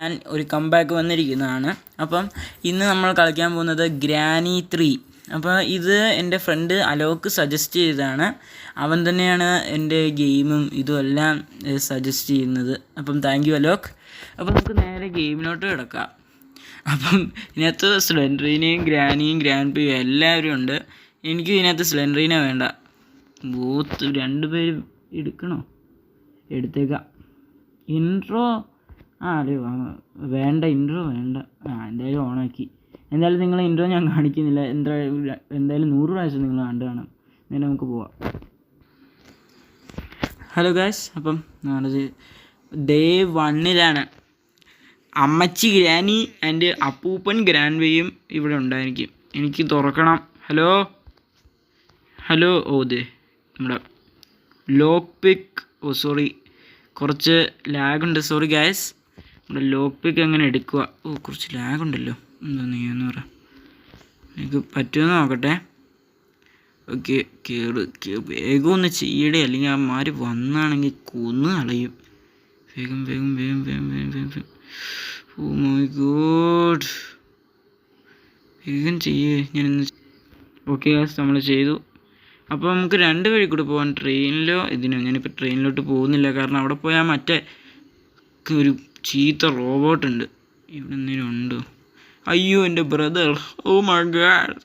ഞാൻ ഒരു കംബാക്ക് വന്നിരിക്കുന്നതാണ്. അപ്പം ഇന്ന് നമ്മൾ കളിക്കാൻ പോകുന്നത് ഗ്രാനി 3. അപ്പോൾ ഇത് എൻ്റെ ഫ്രണ്ട് അലോക്ക് സജസ്റ്റ് ചെയ്തതാണ്. അവൻ തന്നെയാണ് എൻ്റെ ഗെയിമും ഇതുമെല്ലാം സജസ്റ്റ് ചെയ്യുന്നത്. അപ്പം താങ്ക് യു അലോക്ക്. അപ്പോൾ നമുക്ക് നേരെ ഗെയിമിലോട്ട് കിടക്കാം. അപ്പം ഇതിനകത്ത് സ്ലെൻഡറിനെയും ഗ്രാനിയും ഗ്രാൻഡ് എല്ലാവരും ഉണ്ട്. എനിക്ക് ഇതിനകത്ത് സ്ലെൻഡറിനെ വേണ്ട. ബൂത്ത് രണ്ടുപേരും എടുക്കണോ? എടുത്തേക്കാം. ഇൻട്രോ അതെ വേണ്ട, ഇൻട്രോ വേണ്ട. എന്തായാലും ഓണാക്കി. എന്തായാലും നിങ്ങൾ ഇൻട്രോ ഞാൻ കാണിക്കുന്നില്ല. എന്തായാലും 100 പ്രാവശ്യം നിങ്ങൾ കണ്ടു കാണാം. നേരെ നമുക്ക് പോവാം. ഹലോ ഗായ്സ്, അപ്പം നമ്മളത് ഡേ 1 അമ്മച്ചി ഗ്രാനി ആൻഡ് അപ്പൂപ്പൻ ഗ്രാൻഡ് വേയും ഇവിടെ ഉണ്ടായിരിക്കും. എനിക്ക് തുറക്കണം. Hello hello. ദേ നമ്മുടെ ലോക്ക് പിക്ക്. സോറി, കുറച്ച് ലാഗുണ്ട്. Sorry guys. നമ്മുടെ ലോക്ക് പിക്ക് എങ്ങനെ എടുക്കുക? കുറച്ച് ലാഗുണ്ടല്ലോ. എന്താ നീന്ന് പറ. എനിക്ക് പറ്റുമെന്ന് നോക്കട്ടെ. ഓക്കെ, വേഗം ഒന്ന് ചെയ്യടേ, അല്ലെങ്കിൽ ആ മാര് വന്നാണെങ്കിൽ കൊന്ന് കളയും. വേഗം വേഗം വേഗം വേഗം വേഗം വേഗം വേഗം. ഓ മൈ ഗോഡ്, വേഗം ചെയ്യേ. ഞാനിന്ന് ഓക്കെ ഗായ്സ്, നമ്മൾ ചെയ്തു. അപ്പോൾ നമുക്ക് 2 വഴി കൂടെ പോകാൻ, ട്രെയിനിലോ ഇതിനോ. ഞാനിപ്പോൾ ട്രെയിനിലോട്ട് പോകുന്നില്ല, കാരണം അവിടെ പോയാൽ മറ്റേ ഒരു ചീത്ത റോബോട്ടുണ്ട്. ഇവിടെ എന്തെങ്കിലും ഉണ്ടോ? അയ്യോ എൻ്റെ ബ്രദർ. Oh my God.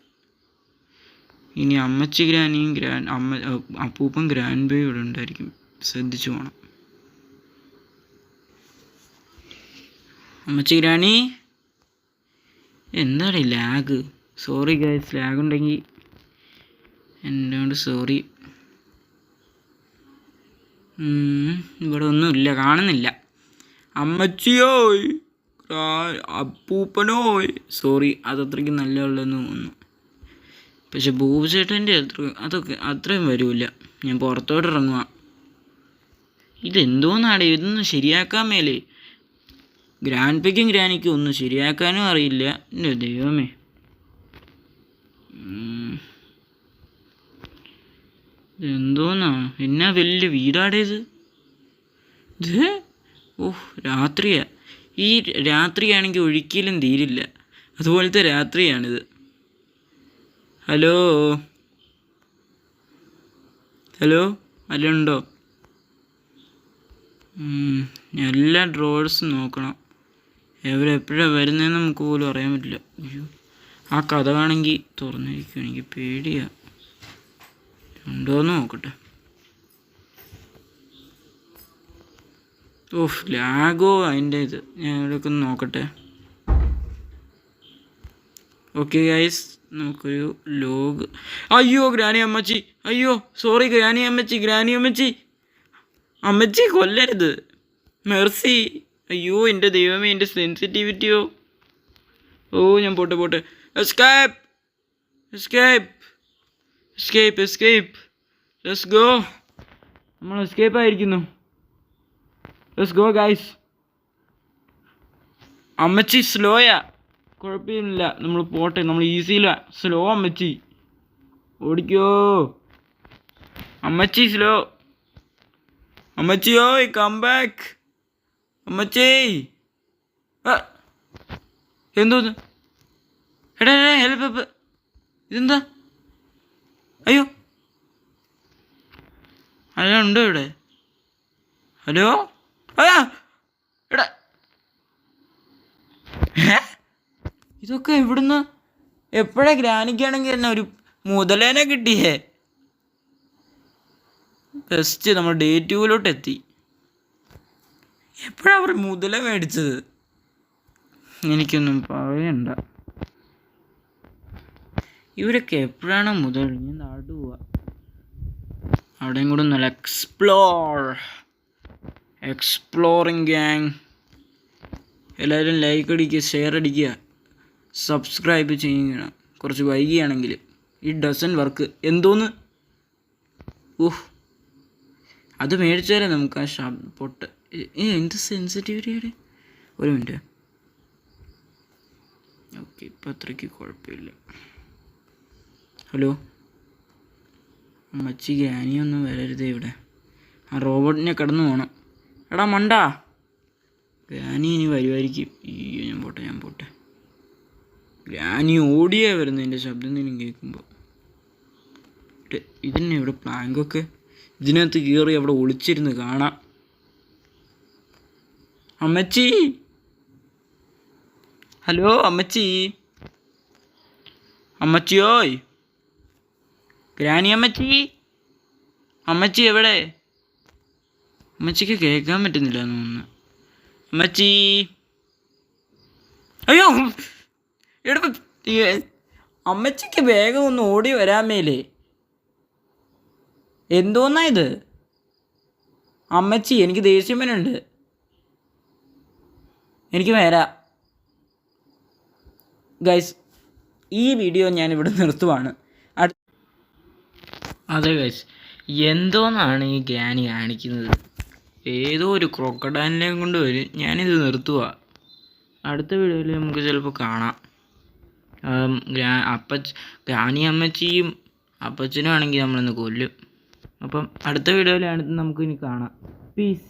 ഇനി അമ്മച്ചി ഗ്രാനിയും അപ്പൂപ്പൻ ഗ്രാൻഡ് ബേ ഇവിടെ ഉണ്ടായിരിക്കും. ശ്രദ്ധിച്ചു പോകണം. അമ്മച്ചി ഗ്രാനി, എന്താണ് ലാഗ്? സോറി ഗൈസ്, ലാഗ് ഉണ്ടെങ്കിൽ എന്നോട് സോറി. ഇവിടെ ഒന്നുമില്ല, കാണുന്നില്ല. അമ്മച്ചിയോയ്, അപ്പൂപ്പനോയ്. സോറി, അതത്രയ്ക്ക് നല്ല ഉള്ളതെന്ന് തോന്നുന്നു. പക്ഷെ ബൂബ് ചേട്ടൻ്റെ അത്രയും വരില്ല. ഞാൻ പുറത്തോട്ട് ഇറങ്ങുക. ഇതെന്തോന്നാടേ, ഇതൊന്നും ശരിയാക്കാൻ മേലേ. ഗ്രാൻഡ് പിക്കും ഗ്രാനിക്കും ഒന്നും ശരിയാക്കാനും അറിയില്ല. എൻ്റെ ദൈവമേ. എന്തോന്നാ, എന്നാ വലിയ വീടാടേത് ഇത്. രാത്രിയാ. ഈ രാത്രിയാണെങ്കിൽ ഒരിക്കലും തീരില്ല. അതുപോലത്തെ രാത്രിയാണിത്. Hello hello, അല്ലുണ്ടോ? എല്ലാ ഡ്രോവേഴ്സും നോക്കണം. എവരെപ്പോഴാണ് വരുന്നതെന്ന് നമുക്ക് പോലും അറിയാൻ പറ്റില്ല. അയ്യോ, ആ കഥകാണെങ്കിൽ തുറന്നിരിക്കും. എനിക്ക് പേടിയാ. ഉണ്ടോയെന്ന് നോക്കട്ടെ. ലാഗോ അതിൻ്റെ ഇത്. ഞാൻ ഇവിടെയൊക്കെ ഒന്ന് നോക്കട്ടെ. ഓക്കെ ഗൈസ്, നമുക്കൊരു ലോഗ്. അയ്യോ ഗ്രാനി അമ്മച്ചി, അയ്യോ സോറി ഗ്രാനി അമ്മച്ചി അമ്മച്ചി കൊല്ലരുത്, മെർസി. അയ്യോ എൻ്റെ ദൈവമേ, എൻ്റെ സെൻസിറ്റിവിറ്റിയോ. ഞാൻ പോട്ടെ. Escape escape escape escape let's go. നമ്മൾ എസ്കേപ്പ് ആയിരിക്കുന്നു. Let's go guys. അമ്മച്ചി സ്ലോയാ, കുഴപ്പമില്ല, നമ്മൾ പോട്ടെ. നമ്മൾ ഈസിയില്ല. സ്ലോ അമ്മച്ചി, ഓടിക്കോ അമ്മച്ചി. സ്ലോ അമ്മച്ചിയോ, കം ബാക്ക് അമ്മച്ചി. എന്തോന്ന് എടാ ഹെൽപ്പ്. ഇതെന്താ? അയ്യോ, ഹലോ ഉണ്ടോ ഇവിടെ? ഹലോ എടാ, ഇതൊക്കെ ഇവിടുന്ന് എപ്പോഴാ? ഗ്രാനിക്കാണെങ്കിൽ തന്നെ ഒരു മുതലേനെ കിട്ടിയേ. ബെസ്റ്റ്, നമ്മൾ ഡേ 2 എത്തി. എപ്പോഴാണ് അവർ മുതല മേടിച്ചത്? എനിക്കൊന്നും പറയണ്ട. ഇവരൊക്കെ എപ്പോഴാണ് മുതൽ? ഞാൻ നാട്ടു പോവാ. അവിടെയും കൂടെ ഒന്നല്ല. Exploring gang. എല്ലാവരും ലൈക്ക് അടിക്കുക, ഷെയർ അടിക്കുക, സബ്സ്ക്രൈബ് ചെയ്യണം. കുറച്ച് വൈകിയാണെങ്കിൽ ഇറ്റ് ഡസൻ വർക്ക്. എന്തോന്ന്? അത് മേടിച്ചാലേ നമുക്ക് ആ പൊട്ട്. എന്ത് സെൻസിറ്റിവിറ്റിയുടെ. ഒരു മിനിറ്റ്. ഓക്കെ, ഇപ്പം അത്രയ്ക്ക് കുഴപ്പമില്ല. ഹലോ അമ്മച്ചി ഗ്രാനിയൊന്നും വരരുതേ ഇവിടെ. ആ റോബോട്ടിനെ കടന്നു പോകണം. എടാ മണ്ട, ഗ്രാനി ഇനി വരുമായിരിക്കും. ഞാൻ പോട്ടെ. ഗ്രാനി ഓടിയാ വരുന്നത് എൻ്റെ ശബ്ദം എന്തെങ്കിലും കേൾക്കുമ്പോൾ. ഇതിനെ ഇവിടെ പ്ലാങ്കൊക്കെ ഇതിനകത്ത് കയറി അവിടെ ഒളിച്ചിരുന്ന് കാണാം. അമ്മച്ചി, ഹലോ അമ്മച്ചിയോയ്, ഗ്രാനി അമ്മച്ചി എവിടെ? അമ്മച്ചിക്ക് കേൾക്കാൻ പറ്റുന്നില്ല എന്ന് തോന്നുന്നു. അമ്മച്ചി, അയ്യോ എടാ, അമ്മച്ചിക്ക് വേഗം ഒന്ന് ഓടി വരാൻ മേലേ. എന്തോന്നാ ഇത്? അമ്മച്ചി, എനിക്ക് ദേഷ്യം വരുന്നുണ്ട്. എനിക്ക് വരാം. ഗൈസ്, ഈ വീഡിയോ ഞാനിവിടെ നിർത്തുവാണ്. അതെ ഗൈസ്, എന്തോന്നാണ് ഈ ഗ്രാനി കാണിക്കുന്നത്? ഏതോ ഒരു ക്രോക്കഡൈലിനെയും കൊണ്ട് വരും. ഞാനിത് നിർത്തുക. അടുത്ത വീഡിയോയിൽ നമുക്ക് ചിലപ്പോൾ കാണാം. ഗ്രാനി അമ്മച്ചിയും അപ്പച്ചനും ആണെങ്കിൽ നമ്മളിന്ന് കൊല്ലും. അപ്പം അടുത്ത വീഡിയോയിലാണ് നമുക്ക് ഇനി കാണാം. പീസ്.